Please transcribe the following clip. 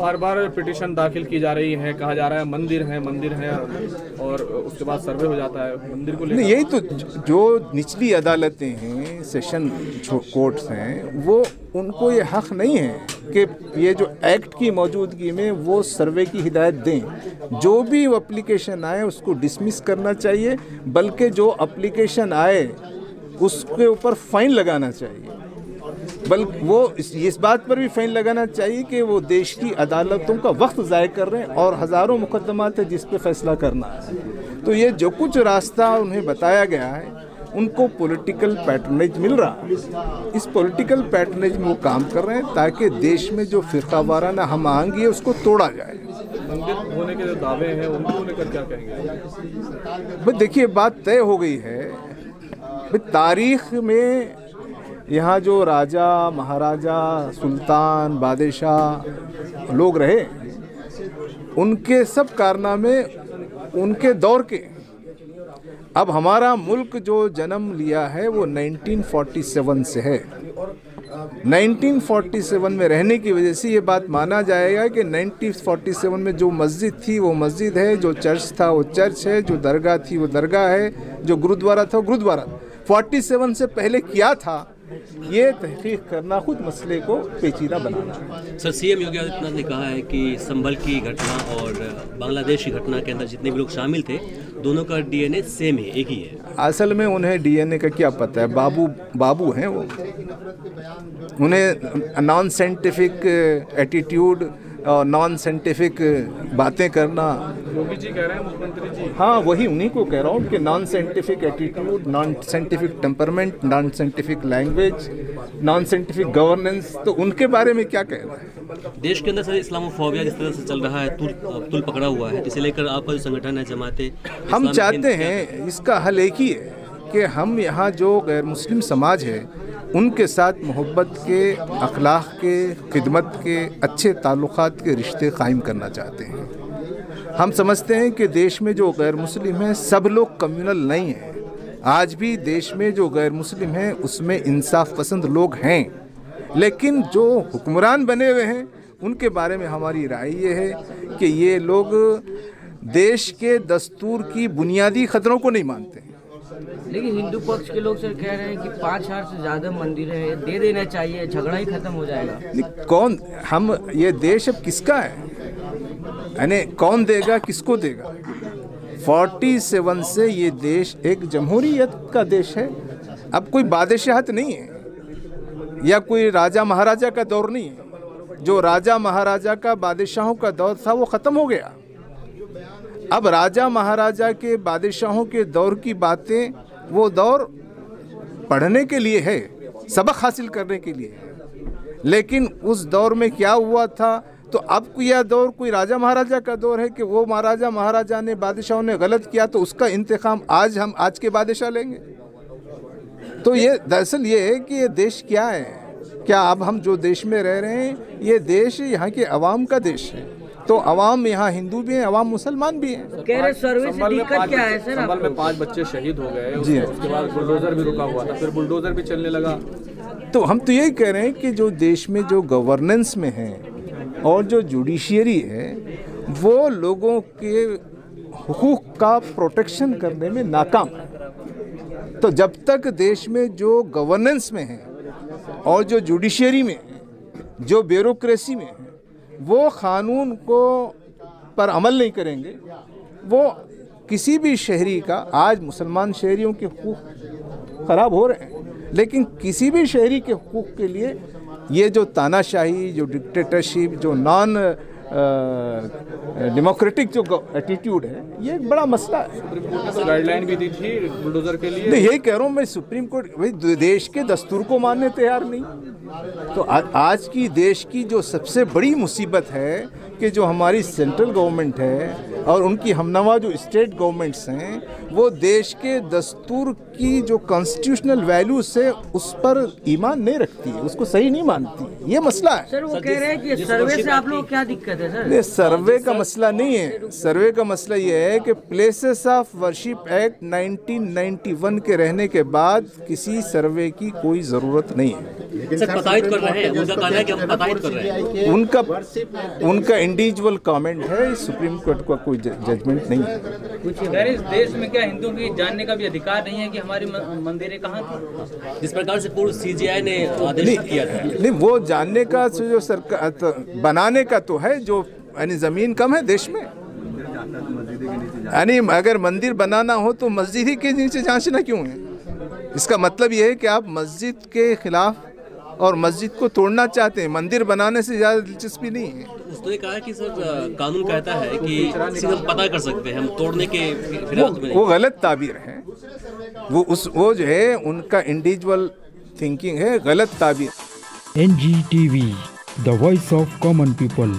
बार बार petition दाखिल की जा रही है, कहा जा रहा है मंदिर है और उसके बाद सर्वे हो जाता है मंदिर को लेकर। यही तो जो निचली अदालतें हैं, सेशन कोर्ट्स हैं, वो उनको ये हक नहीं है कि ये जो एक्ट की मौजूदगी में वो सर्वे की हिदायत दें। जो भी एप्लीकेशन आए उसको डिसमिस करना चाहिए, बल्कि जो एप्लीकेशन आए उसके ऊपर फाइन लगाना चाहिए। बल्कि वो इस बात पर भी फाइन लगाना चाहिए कि वो देश की अदालतों का वक्त ज़ाय कर रहे हैं और हज़ारों मुकदमात है जिस पे फैसला करना है। तो ये जो कुछ रास्ता उन्हें बताया गया है, उनको पॉलिटिकल पैटर्नेज मिल रहा है। इस पॉलिटिकल पैटर्नेज में वो काम कर रहे हैं ताकि देश में जो फिरका वाराना हम आहंगी है उसको तोड़ा जाए। मंदिर होने के जो दावे हैं उनको लेकर क्या कहेंगे? भाई देखिए, बात तय हो गई है। भाई तारीख में यहाँ जो राजा महाराजा सुल्तान बादशाह लोग रहे, उनके सब कारनामे उनके दौर के। अब हमारा मुल्क जो जन्म लिया है वो 1947 से है। 1947 में रहने की वजह से ये बात माना जाएगा कि 1947 में जो मस्जिद थी वो मस्जिद है, जो चर्च था वो चर्च है, जो दरगाह थी वो दरगाह है, जो गुरुद्वारा था वो गुरुद्वारा। 47 से पहले क्या था ये तहकीक करना खुद मसले को पेचीदा बनाना है। सर, सीएम योगी आदित्यनाथ ने कहा है कि संभल की घटना और बांग्लादेश की घटना के अंदर जितने भी लोग शामिल थे, दोनों का डीएनए सेम है, एक ही है। असल में उन्हें डीएनए का क्या पता है, बाबू हैं वो। उन्हें नॉन साइंटिफिक एटीट्यूड और नॉन साइंटिफिक बातें करना। योगी जी कह रहे हैं, मुख्यमंत्री जी। हाँ, वही उन्हीं को कह रहा हूँ कि non scientific attitude, non scientific temperament, non scientific language, non scientific governance, तो उनके बारे में क्या कहना है। देश के अंदर सर इस्लामोफोबिया जिस तरह से चल रहा है, तुल पकड़ा हुआ है, इसे लेकर आपका जो संगठन है जमाते, हम चाहते हैं इसका हल एक ही है कि हम यहाँ जो गैर मुस्लिम समाज है उनके साथ मोहब्बत के, अखलाक के, खिदमत के, अच्छे ताल्लुकात के रिश्ते कायम करना चाहते हैं। हम समझते हैं कि देश में जो गैर मुस्लिम हैं सब लोग कम्युनल नहीं हैं। आज भी देश में जो गैर मुस्लिम हैं उसमें इंसाफ पसंद लोग हैं, लेकिन जो हुक्मरान बने हुए हैं उनके बारे में हमारी राय ये है कि ये लोग देश के दस्तूर की बुनियादी खतरों को नहीं मानते। लेकिन हिंदू पक्ष के लोग सर कह रहे हैं कि 5000 से ज़्यादा मंदिर है, दे देना चाहिए, झगड़ा ही खत्म हो जाएगा। कौन, हम ये देश अब किसका है, यानी कौन देगा, किसको देगा। 47 से ये देश एक जमहूरियत का देश है। अब कोई बादशाहत नहीं है या कोई राजा महाराजा का दौर नहीं है। जो राजा महाराजा का, बादशाहों का दौर था वो ख़त्म हो गया। अब राजा महाराजा के, बादशाहों के दौर की बातें, वो दौर पढ़ने के लिए है, सबक हासिल करने के लिए है। लेकिन उस दौर में क्या हुआ था, तो अब यह दौर कोई राजा महाराजा का दौर है कि वो महाराजा महाराजा ने, बादशाहों ने गलत किया तो उसका इंतकाम हम आज के बादशाह लेंगे। तो ये दरअसल ये है कि ये देश क्या है, क्या अब हम जो देश में रह रहे हैं ये देश यहाँ के अवाम का देश है। तो अवाम यहाँ हिंदू भी हैं, अवाम मुसलमान भी हैं। कह रहे सर्वे से दिक्कत क्या है सर? संभल में 5 बच्चे शहीद हो गए, जी उसके बाद बुलडोजर भी रुका हुआ था, फिर बुलडोजर भी चलने लगा। तो हम तो यही कह रहे हैं कि जो देश में जो गवर्नेंस में है और जो जुडिशियरी है वो लोगों के हुकूक का प्रोटेक्शन करने में नाकाम है। तो जब तक देश में जो गवर्नेंस में है और जो जुडिशियरी में है, जो ब्यूरोक्रेसी में है, वो क़ानून को पर अमल नहीं करेंगे, वो किसी भी शहरी का, आज मुसलमान शहरियों के हुकूक ख़राब हो रहे हैं, लेकिन किसी भी शहरी के हुकूक के लिए ये जो तानाशाही, जो डिक्टेटरशिप, जो नॉन डेमोक्रेटिक जो एटीट्यूड है, ये एक बड़ा मसला है। सुप्रीम कोर्ट ने तो गाइडलाइन भी दी थी बुलडोजर के लिए। नहीं, यही कह रहा हूँ मैं, सुप्रीम कोर्ट भाई देश के दस्तूर को मानने तैयार नहीं। तो आज की देश की जो सबसे बड़ी मुसीबत है कि जो हमारी सेंट्रल गवर्नमेंट है और उनकी हमनवा जो स्टेट गवर्नमेंट्स हैं, वो देश के दस्तूर की जो कॉन्स्टिट्यूशनल वैल्यूज से उस पर ईमान नहीं रखती है, उसको सही नहीं मानती। ये मसला है। सर वो कह रहे हैं कि सर्वे से आप लोग क्या दिक्कत है सर? नहीं, सर्वे का मसला नहीं है। सर्वे का मसला ये है कि प्लेसेस ऑफ वर्शिप एक्ट 1991 के रहने के बाद किसी सर्वे की कोई ज़रूरत नहीं है। सर प्रताड़ित कर रहे हैं, उनका कहना है कि हम प्रताड़ित कर रहे हैं। उनका इंडिविजुअल कमेंट है, सुप्रीम कोर्ट का कोई जजमेंट नहीं है। इस देश में क्या हिंदुओं की जानने का भी अधिकार नहीं है कि हमारी मंदिरें कहाँ थी? जिस प्रकार से पूर्व CGI ने आदेश किया था। नहीं, वो जानने का जो सरकार बनाने का तो है, जो यानी जमीन कम है देश में, यानी अगर मंदिर बनाना हो तो मस्जिद ही के नीचे जांचना क्यों है? इसका मतलब ये है कि आप मस्जिद के खिलाफ और मस्जिद को तोड़ना चाहते हैं, मंदिर बनाने से ज़्यादा दिलचस्पी नहीं है। उसने कहा कि सर कानून कहता है कि सिर्फ हम पता कर सकते हैं, हम तोड़ने के फिराक में नहीं। वो गलत ताबीर है, वो जो है उनका इंडिविजुअल थिंकिंग है, गलत ताबीर। NGTV, the voice of common people।